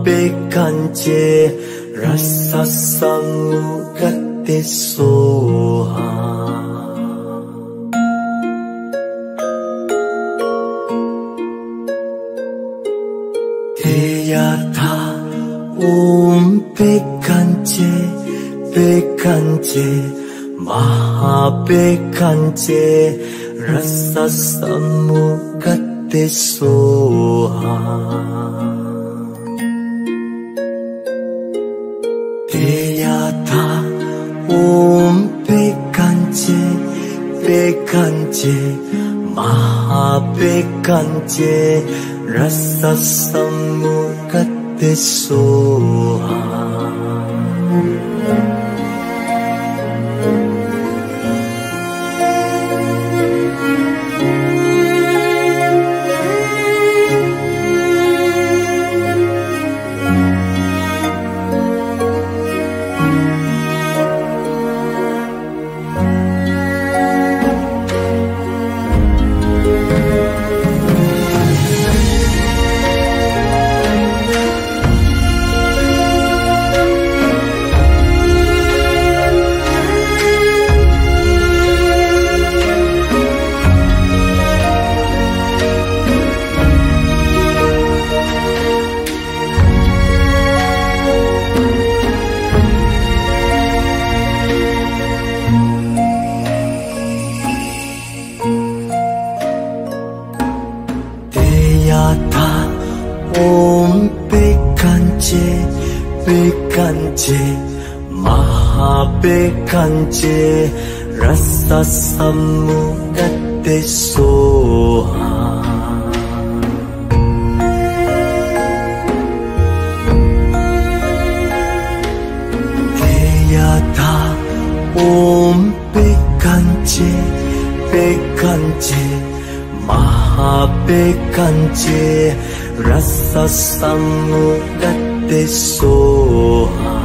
Bekanje rasa samugate soha Teyata bekanje bekanje rasa samugate soha Teyata bekanje bekanje rasa samugate soha Bekanje rasa samugate soha Teyata bekanje bekanje rasa samugate soha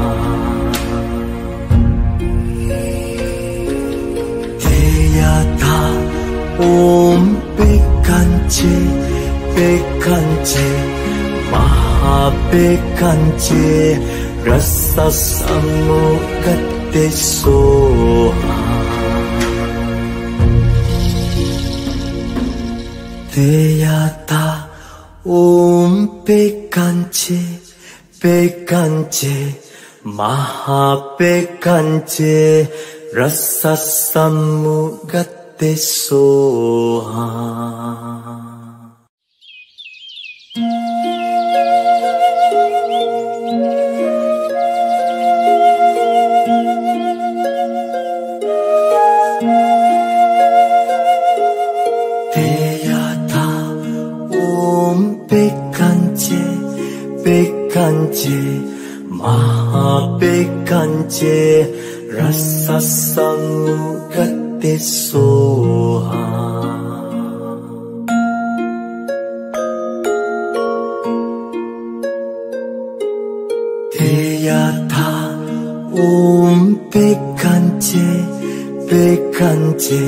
bekanje bekanje rasa samugate soha Teyata bekanje bekanje bekanje rasa samugate soha Teyata bekanje bekanje bekanje rasa samugate soha Teyata bekanje bekanje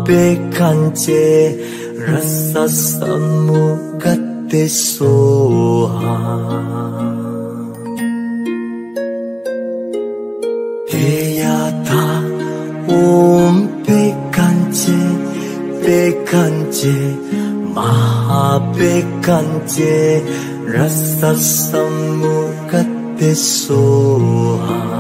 bekanje rasa samugate soha Teyata bekanje bekanje bekanje rasa samugate soha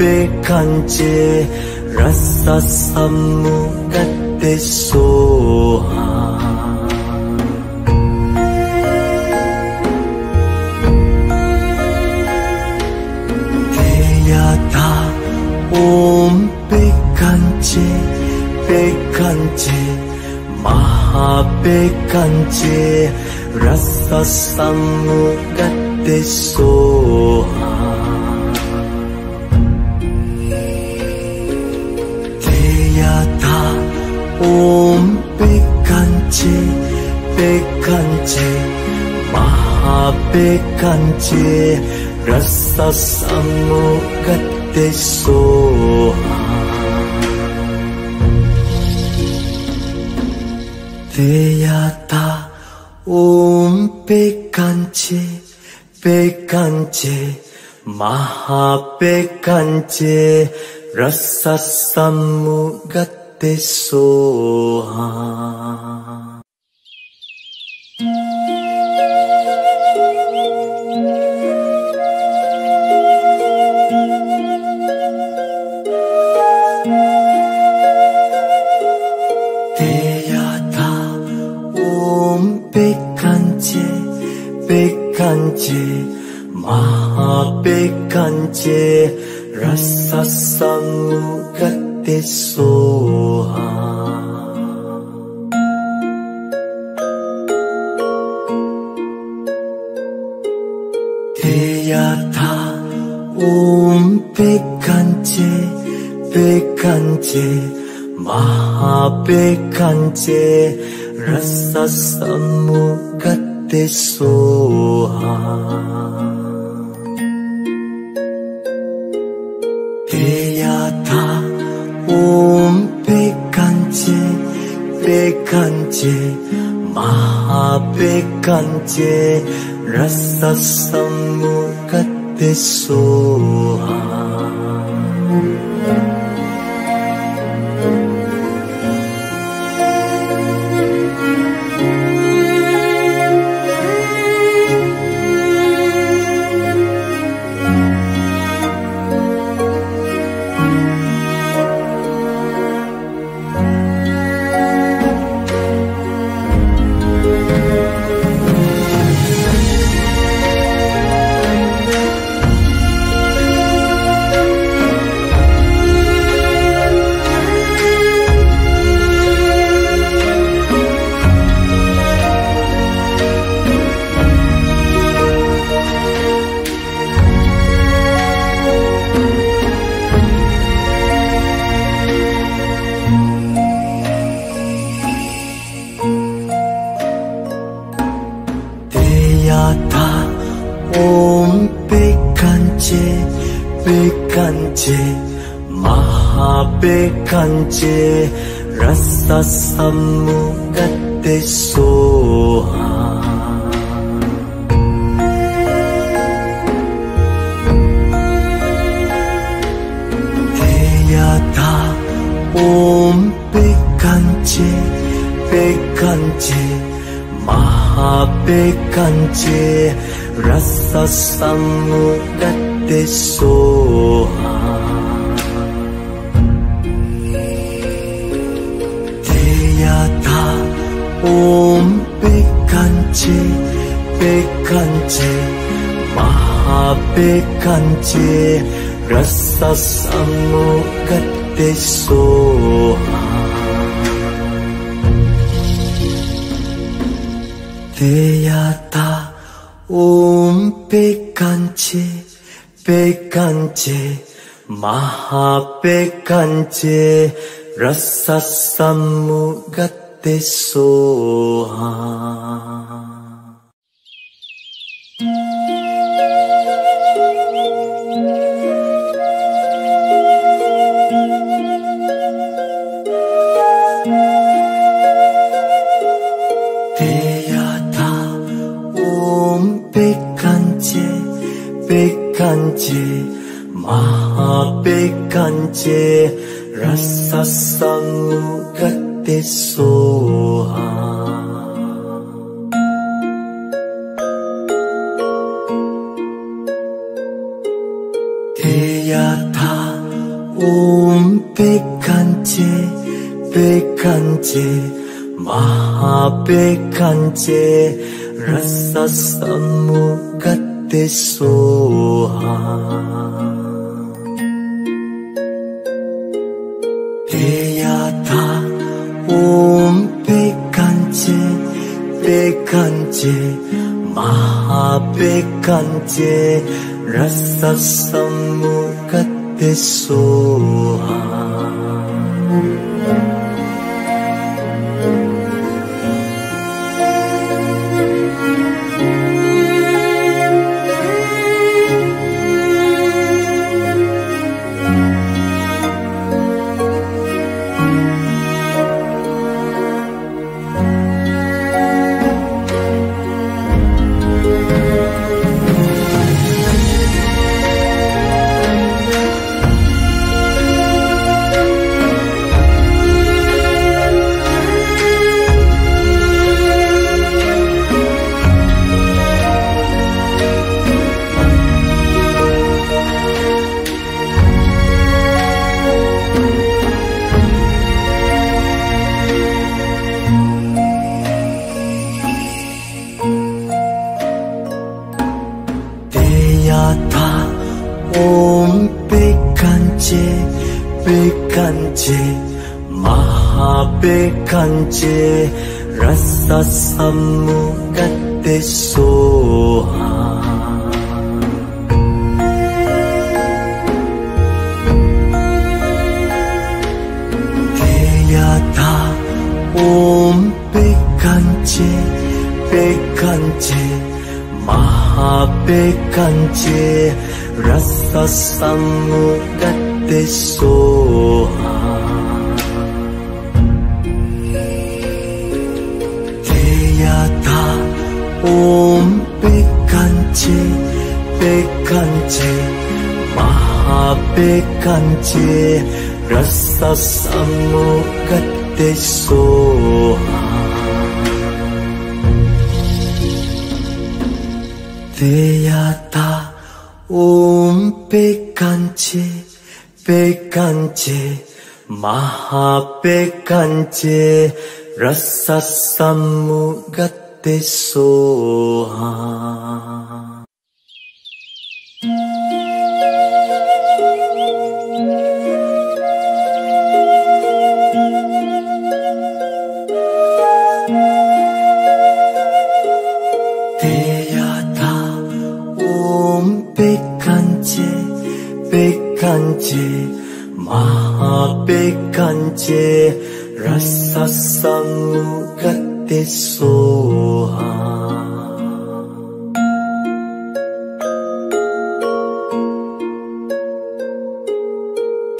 Mahabekanche Rasa Samukate Soha Teyata Om Bekanche Bekanche Mahabekanche Rasa Samukate Soha Teyata Om Bekanche Bekanche Mahabekanche Rasa Samukate Soha Teyata Om Bekanche Bekanche Mahabekanche Rasa Samukate Soha Bekanche Bekanche Mahabekanche Rasa Samukate Soha Teyata Om Bekanche Bekanche Mahabekanche Rasa Samukate Soha Teyata Om Bekanche Bekanche Mahabekanche Rasa Samukate Soha Teyata Om Bekanche Bekanche Mahabekanche Rasa Samukate Soha Teyata Om Bekanche Bekanche Mahabekanche Rasa Samukate Soha Teyata Om Bekanche Bekanche Mahabekanche Rasa Samukate Soha Teyata Om Bekanche Bekanche Mahabekanche Rasa Samukate Soha Bekanche Bekanche Mahabekanche Rasa Samukate Soha Teyata 백한제 백한제 마하백한제 라사사무갓데소하 대야타 옴백한제 백한제 마하백한제 라사사무갓데소하 백한제 라사사무갓데소하 대야타 옴백한제 백한제 마하백한제 라사사무갓데소하 옴백한제 백한제 마하백한제 라사사무갓데소하 대야타 옴백한제 백한제 마하백한제 라사사무갓데소하 대야타 옴백한제 백한제 마하백한제 라사사무갓데소하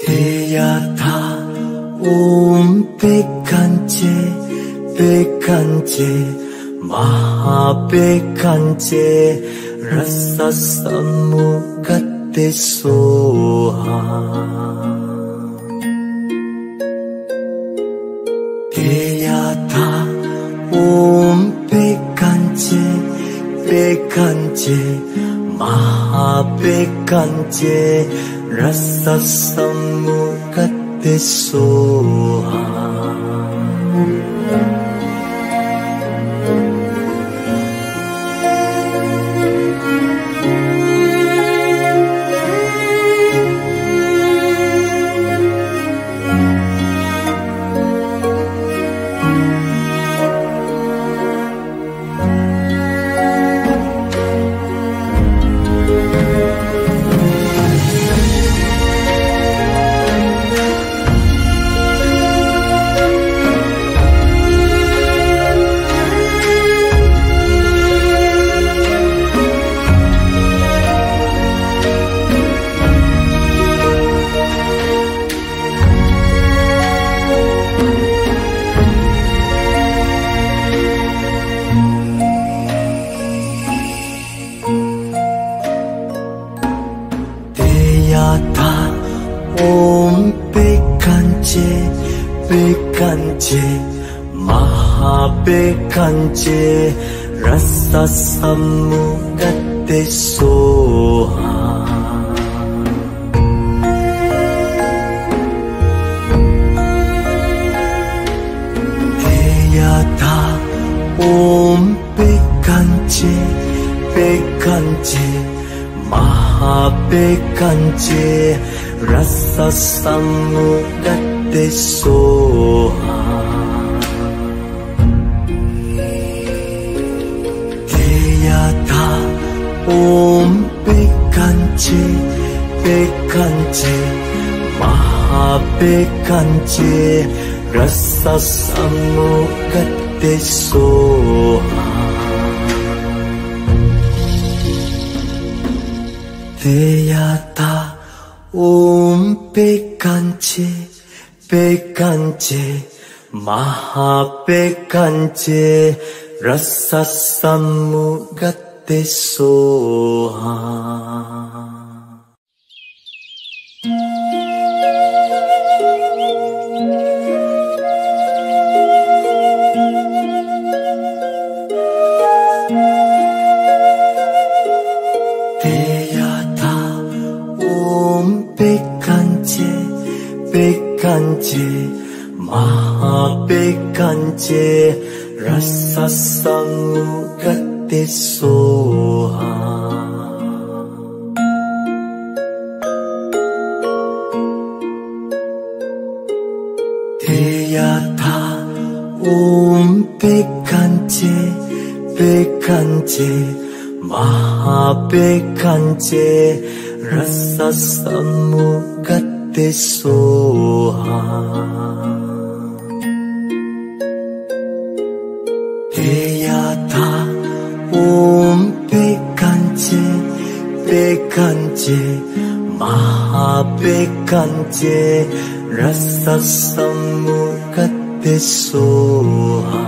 대야타 옴백한제 백한제 마하백한제 라사사무갓데소하 대야타 옴백한제 백한제 마하백한제 라사사무갓데소하 백한제 마하백한제 라사사무갓데소하 Bekanje Mahabekanje Rasa Samugate Soha Teyata Om Bekanje Bekanje Mahabekanje Rasa Samugate Soha Teyata Om Bekanje Bekanje Mahabekanje Rasa Samugate Soha Bekanje Mahabekanje Rasa Samugate Soha Teyata Om Bekanje Bekanje Mahabekanje Rasa Samugate Soha Teyata Om Bekanje Bekanje Mahabekanje Rasa Samugate Soha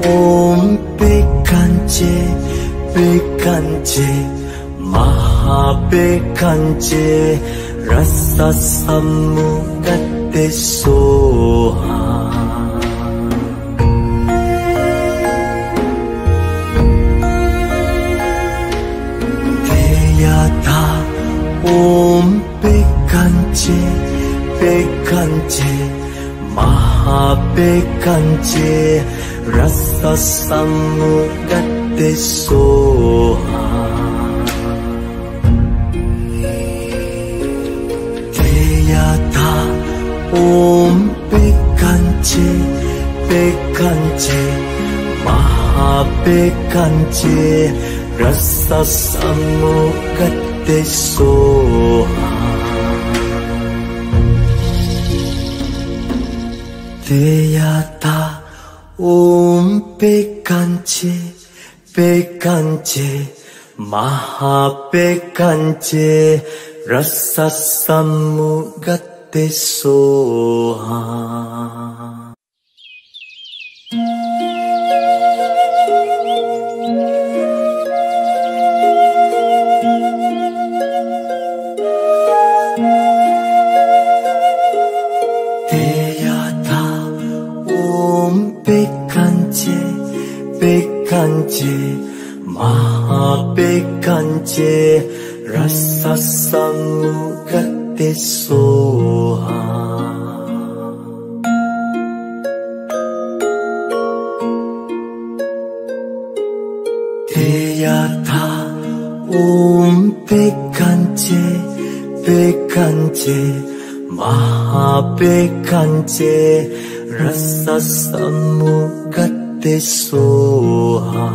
Om Bekanje Bekanje Mahabekanje Rasa Samugate Soha Teyata Om Bekanje Bekanje Mahabekanje Rasa Samugate Soha Teyata Om Bekanje Bekanje Mahabekanje Rasa Samugate Soha Teyata Om Bekanje Bekanje Mahabekanje Rasa Samugate Soha Bekanje Mahabekanje Rasa Samugate Soha Teyata Om Bekanje Bekanje Mahabekanje Rasa Samugate Soha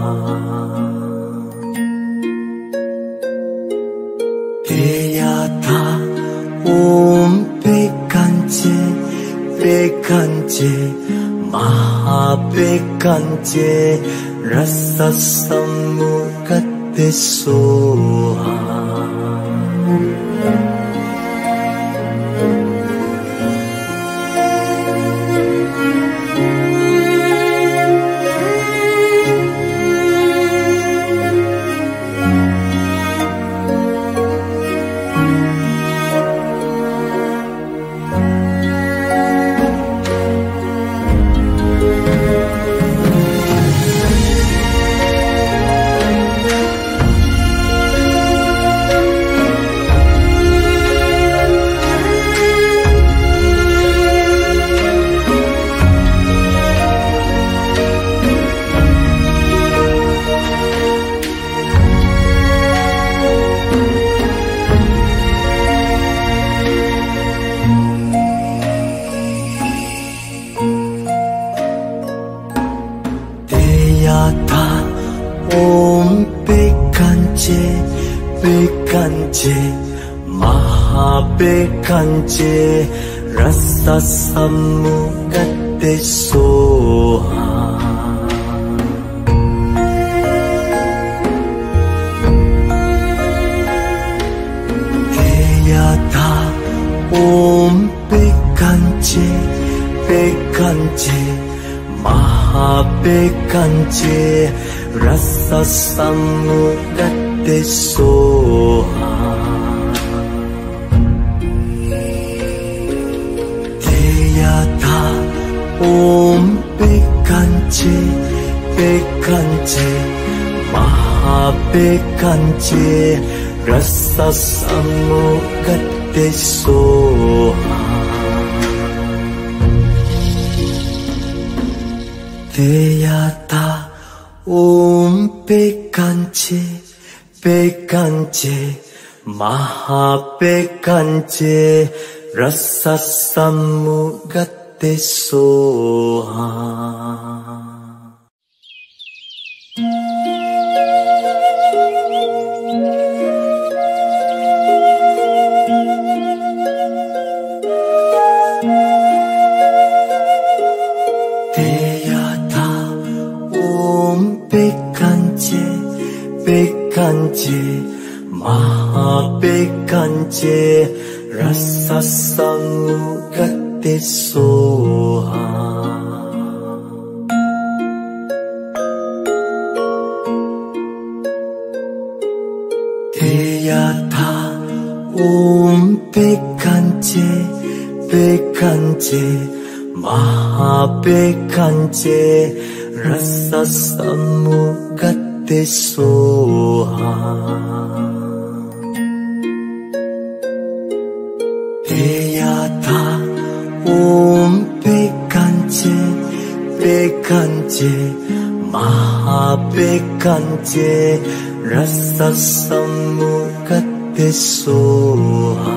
Deyata Om Bekanje Bekanje Mahabekanje Rasa Samukate Soha Om Bekanje Bekanje Mahabekanje Rasa Samukate Soha Deyata Om Bekanje Bekanje Mahabekanje Rasa Samukate Soha Deyata Om Bekanje Bekanje Mahabekanje Rasa Samukate Soha Deyata Om Bekanje Bekanje Mahabekanje Rasa Samukate Soha Bekanje Mahabekanje Rasa Samukate Soha Deyata Om Bekanje Bekanje Mahabekanje Rasa Samukate Soha Deyata Om Bekanje Bekanje Mahabekanje Rasa Samukate Soha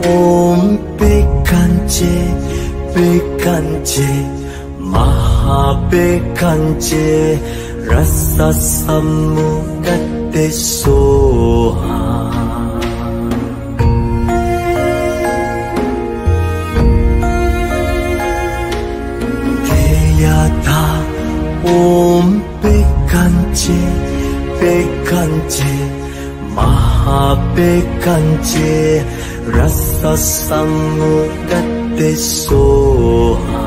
Om Bekanje Bekanje Mahabekanje Rasa Samukate Soha Deyata Om Bekanje Bekanje Mahabekanje Rasa Samukate te soha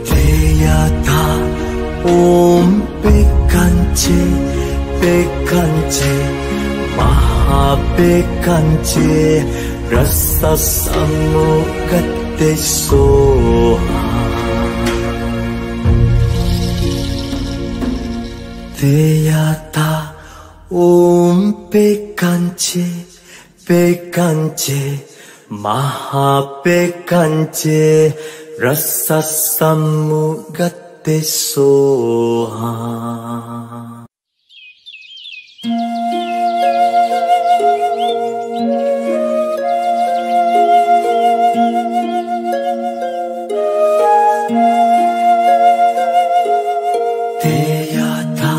te yata om pekanche pekanche maha pekanche rasa samugate soha te yata om pekanche pekanche maha pekanche rasa samugate soha te yata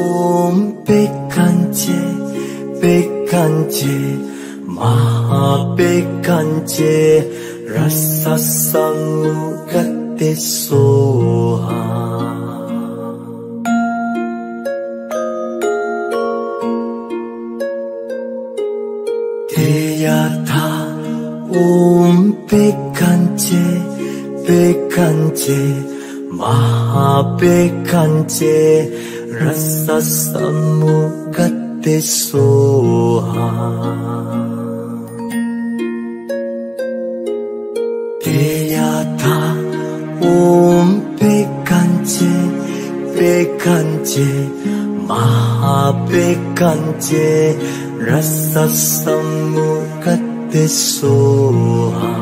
om pekanche pekanche maha pekanche rasa samugate soha te yata om pekanche pekanche maha pekanche rasa samugate soha te yata om pekanche pekanche maha pekanche rasa samugate soha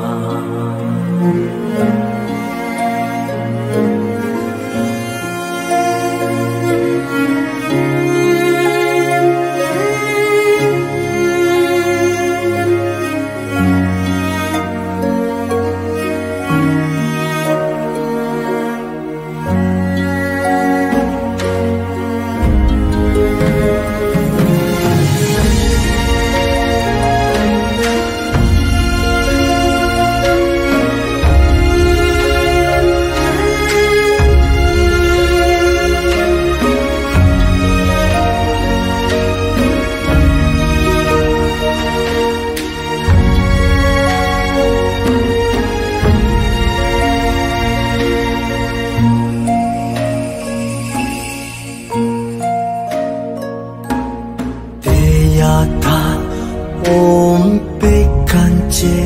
om pekanche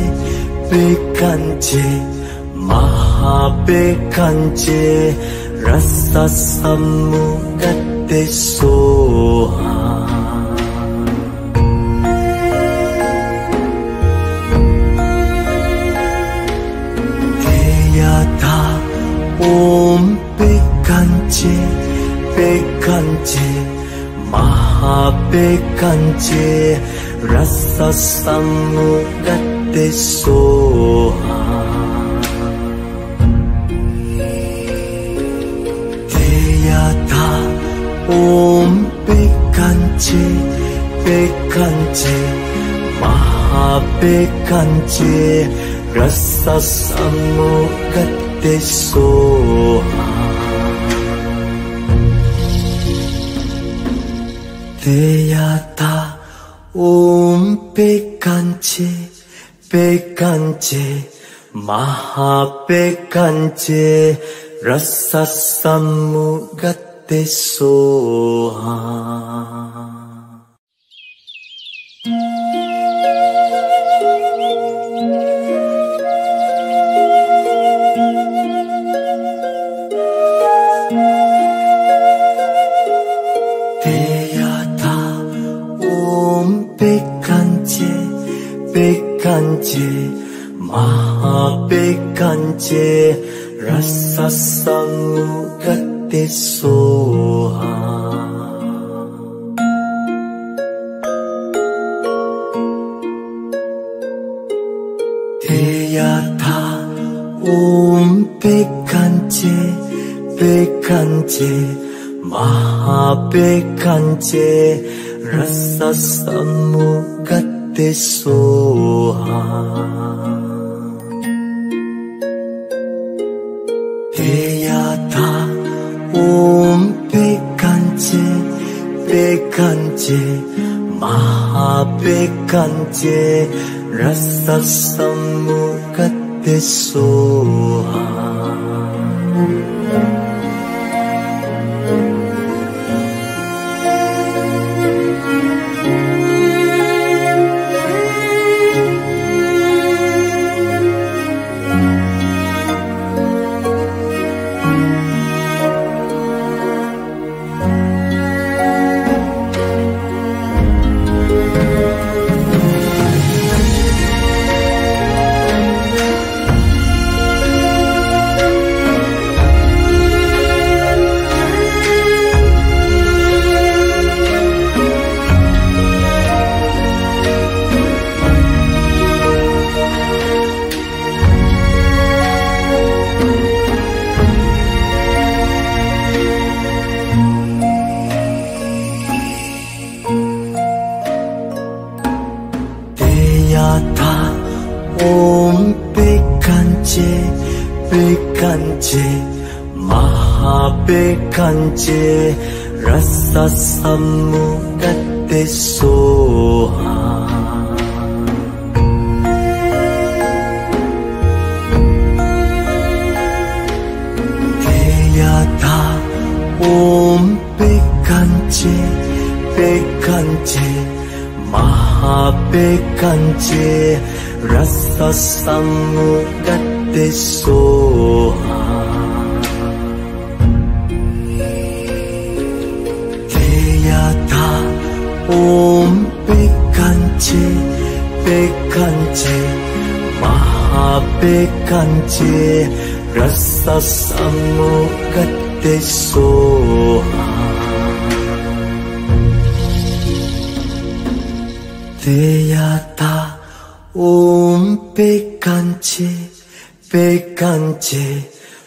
pekanche maha pekanche rasa samugate soha te yata om pekanche pekanche maha pekanche rasa samugate soha te yata om pekanche pekanche maha pekanche rasa samugate soha te yata om pekanche pekanche maha pekanche rasa samugate soha te yata om pekanche pekanche maha pekanche rasa samugate soha te yata om pekanche pekanche maha pekanche rasa samugate soha te yata om pekanche pekanche maha Mahapekanje Rasa Samukate Soha Mahapekanje Rasa Samukate Soha Deyata Om Pekanje Pekanje Mahapekanje Rasa Samukate Soha Om Pekanje Pekanje Mahapekanje Rasa Samukate Soha Deyata Om Pekanje Pekanje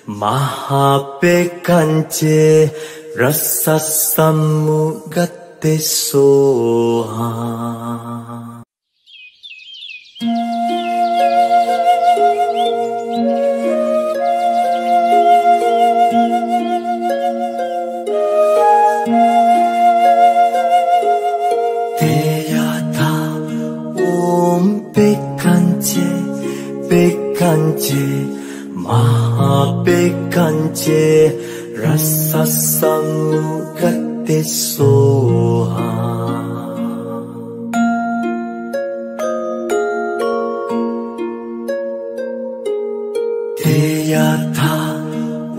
Mahapekanje Rasa Samukate Soha Deyata Om Pekanje Pekanje Mahapekanje Rasa Samukate Soha Deyata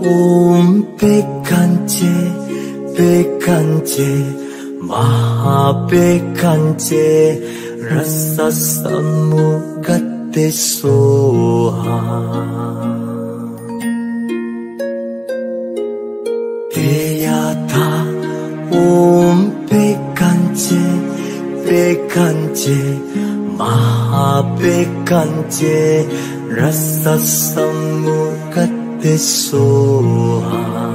Om Pekanje Pekanje Mahapekanje Rasa Samukate Soha Deyata Om Pekanje Pekanje Mahapekanje Rasa Samukate Soha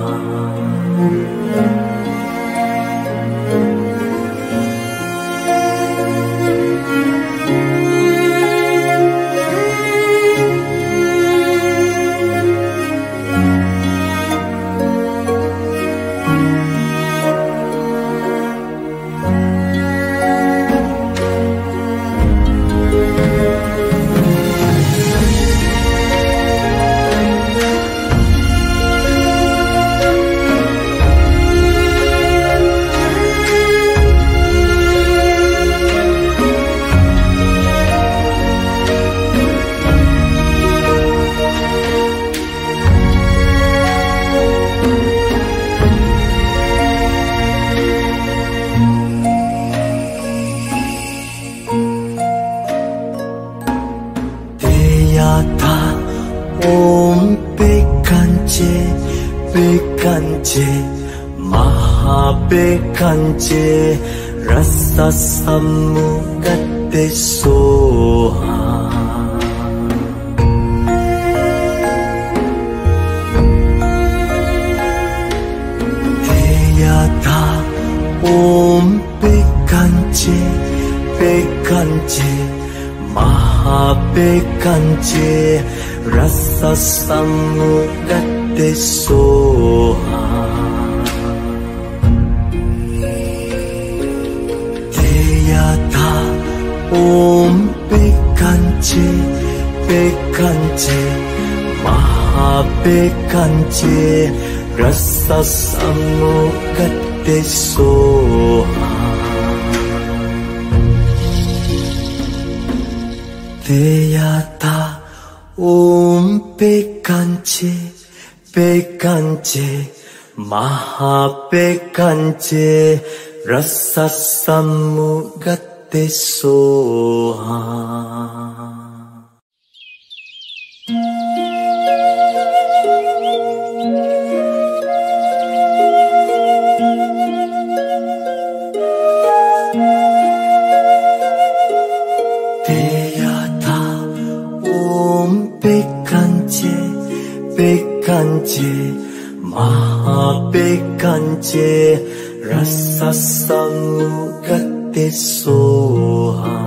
Om Pekanje Pekanje Mahapekanje Rasa Samukate Soha Deyata Om Pekanje Pekanje Mahapekanje Rasa Samukate Soha Deyata Om Bekanje Bekanje Mahabekanje Rasa Samugate Soha Deyata Om Bekanje Bekanje Mahabekanje Rasa Samugate Soha Deyata Om Bekanje Bekanje Mahabekanje Rasa Samugate Soha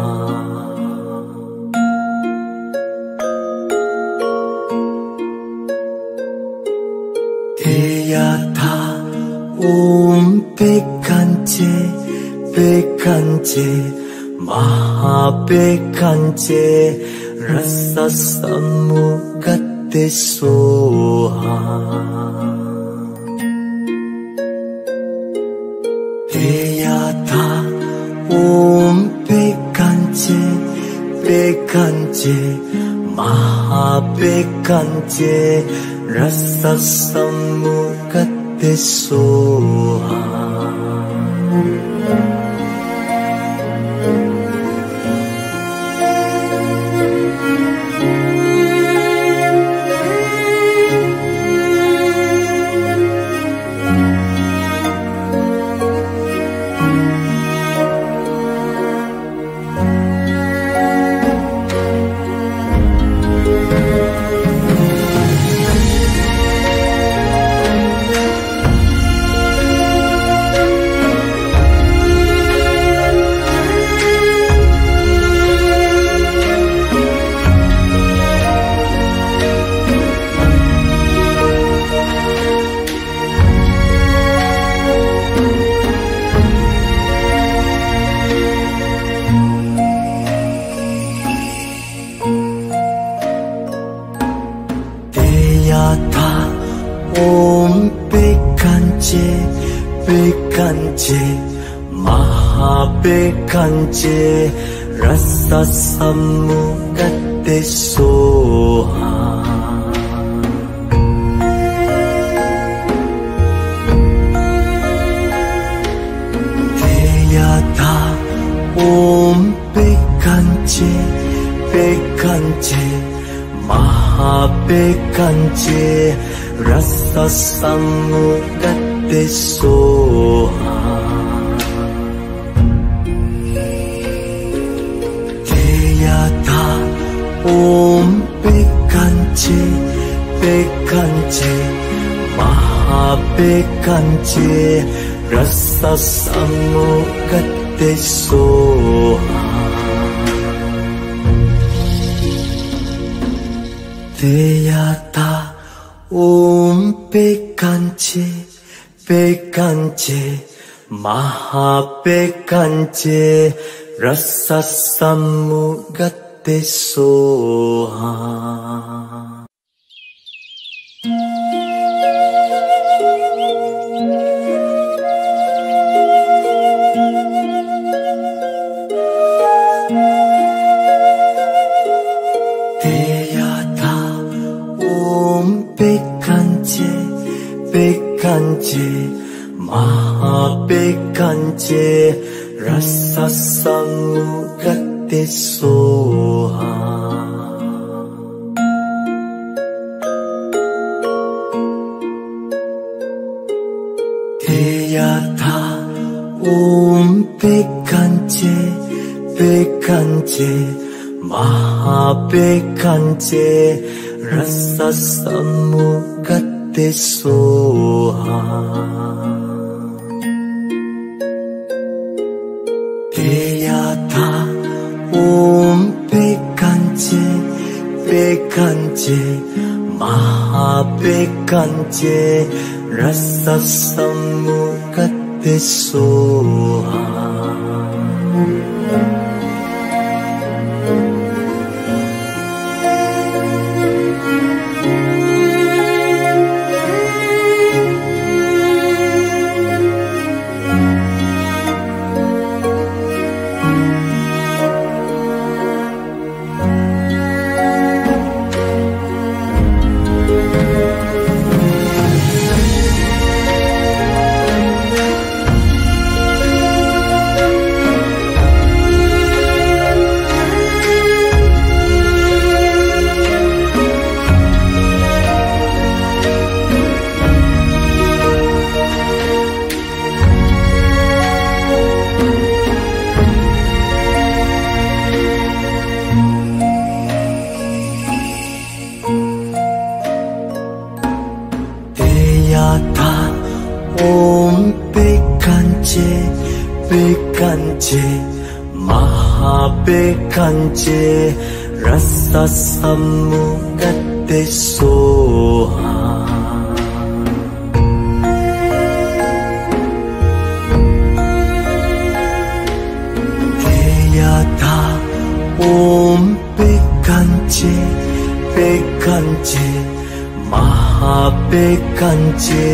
Deyata Om Bekanje Bekanje Mahabekanje Rasa Samugate Soha Deyata Om Bekanje Bekanje Mahabekanje Rasa Samugate Soha Deyata Om Bekanje Bekanje Mahabekanje Rasa Samugate Soha Deyata Om Bekanje Bekanje Mahabekanje Rasa Samugate Soha Deyata Om Bekanje Bekanje Mahabekanje Rasa Samugate Soha Deyata Om Bekanje Bekanje Mahabekanje Rasa Samugate Soha Deyata Om Bekanje Bekanje Mahabekanje Rasa Samugate Soha Deyata Om Bekanje Bekanje Mahabekanje Rasa Samugate Soha Deyata Om Bekanje Bekanje Mahabekanje Rasa Samugate Soha Bekanje Mahabekanje Rasa Samugate Soha Teyata Om Bekanje Bekanje Mahabekanje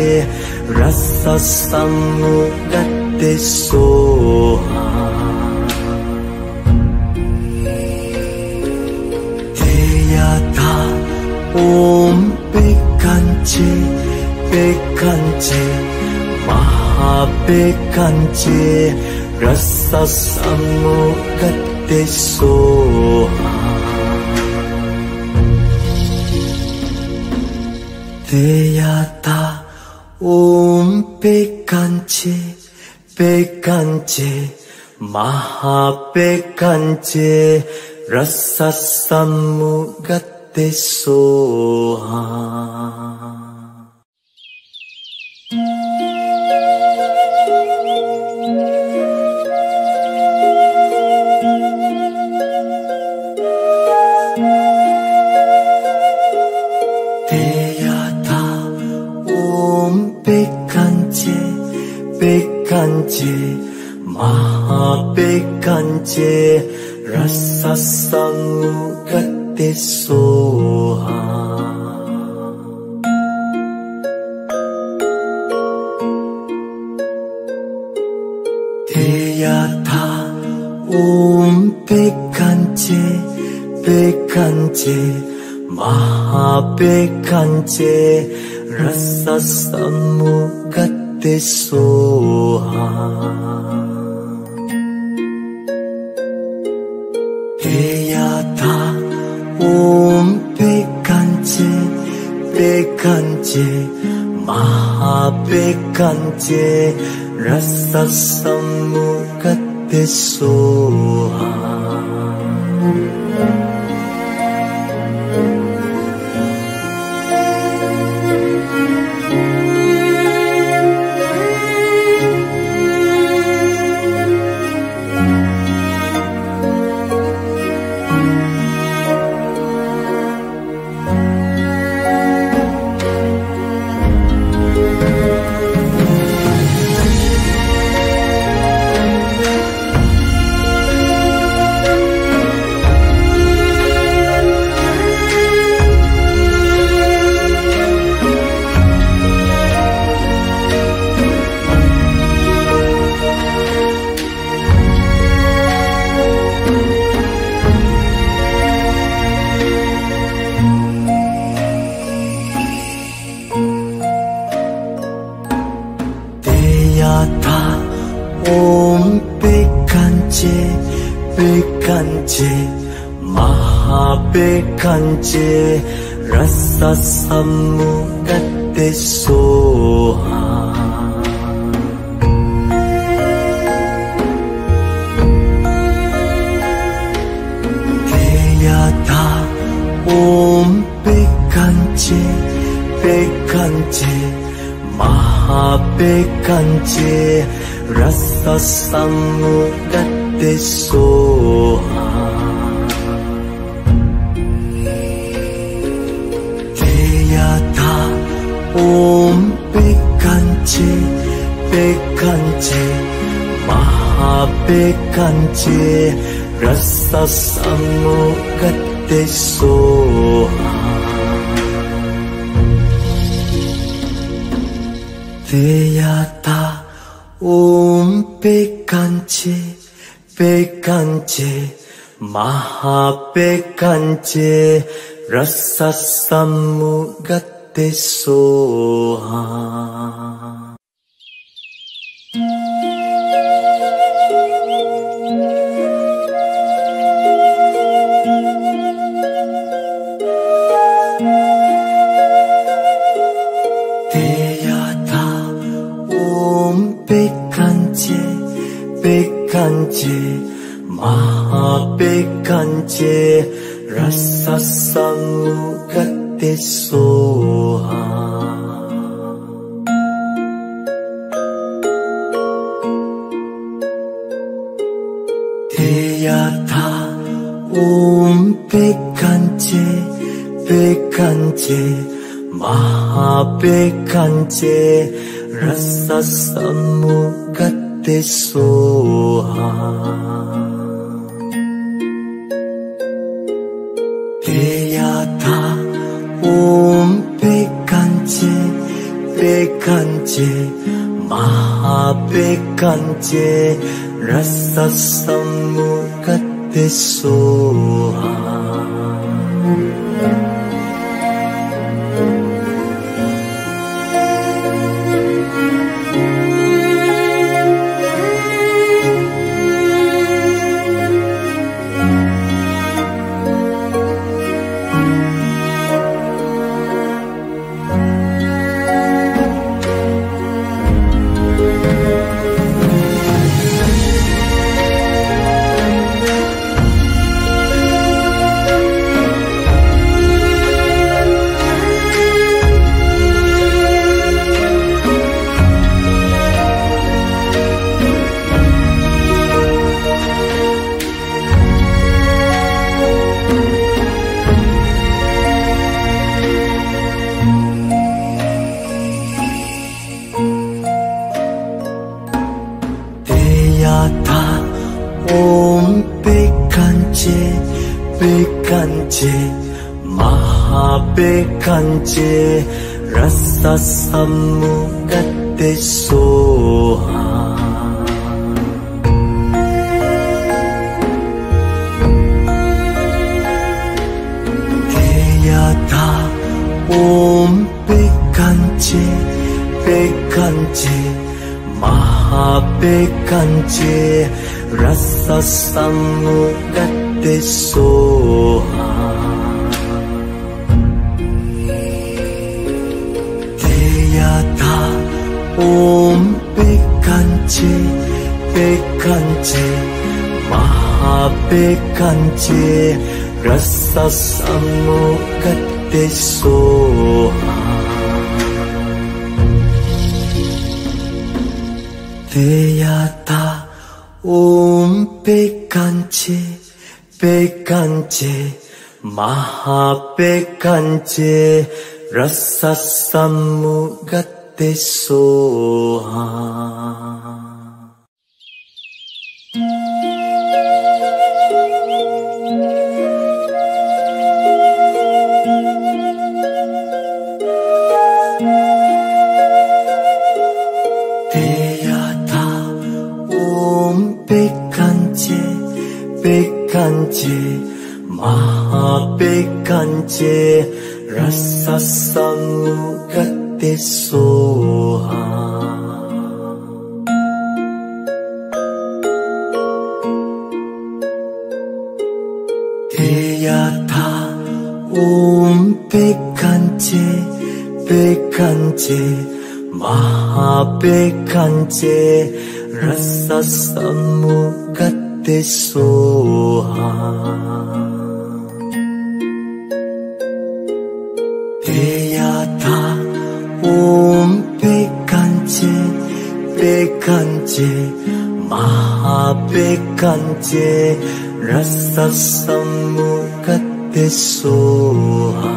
Rasa Samugate Soha Teyata Om Bekanje Bekanje Mahabekanje Rasa Samugate Soha Teyata Om Bekanje Bekanje Mahabekanje Rasa Samugate Soha Teyata Om Bekanje Bekanje Mahabekanje Rasa Samugate Soha Teyata Om Bekanje Bekanje Mahabekanje Rasa Samugate Soha Teyata Om Bekanje Bekanje Mahabekanje Rasa Samugate Soha Teyata Om Bekanje Bekanje Mahabekanje Rasa Samugate Soha Teyata Om Bekanje Bekanje Mahabekanje Rasa Samugate Soha Teyata Om Bekanje Bekanje Mahabekanje Rasa Samugate Soha Teyata Om Bekanje Bekanje Mahabekanje Rasa Samugate Soha Bekanje Bekanje Mahabekanje Rasa Samugate Soha. Deyata Om Bekanje Bekanje Mahabekanje Rasa Samugate Soha Deyata Om Bekanje Bekanje Mahabekanje Rasa Samugate Soha Om Bekanje Bekanje Mahabekanje Rasa Samugate Soha Deyata Om Bekanje Bekanje Mahabekanje Rasa Samugate Soha Deyata Om Bekanje Bekanje Mahabekanje Rasa Samugate Soha Deyata Om Bekanje Bekanje Mahabekanje Rasa Samugate Soha Bekanje Bekanje Mahabekanje Rasa Samugate Soha Deyata Om Bekanje Bekanje Mahabekanje Rasa Samugate Soha Deyata Om Bekanje Bekanje Mahabekanje Rasa Samugate Soha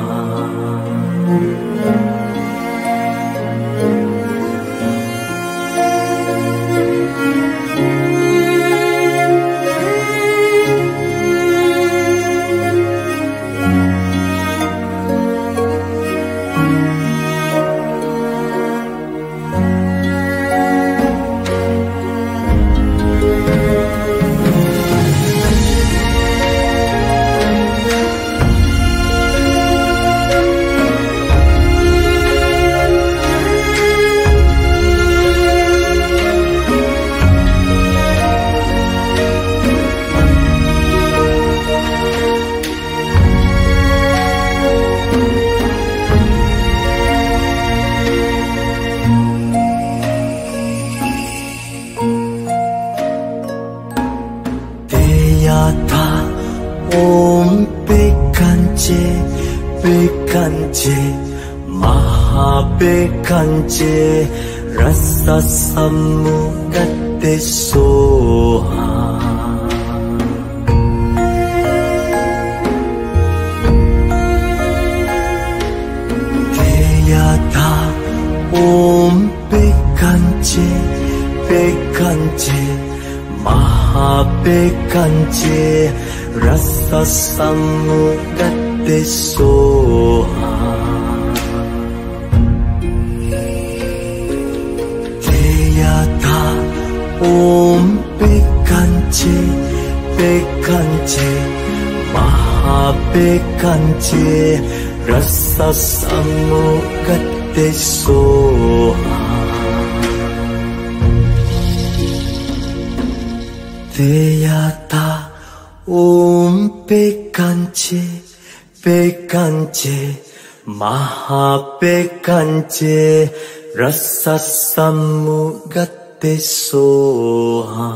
Bekanje Mahabekanje Rasa Samugate Soha Bekanje Mahabekanje Rasa Samugate Soha Teyata Om Bekanje Bekanje Mahabekanje Rasa Samugate Soha Teyata Om Bekanje Bekanje Mahabekanje Rasa Samugate Soha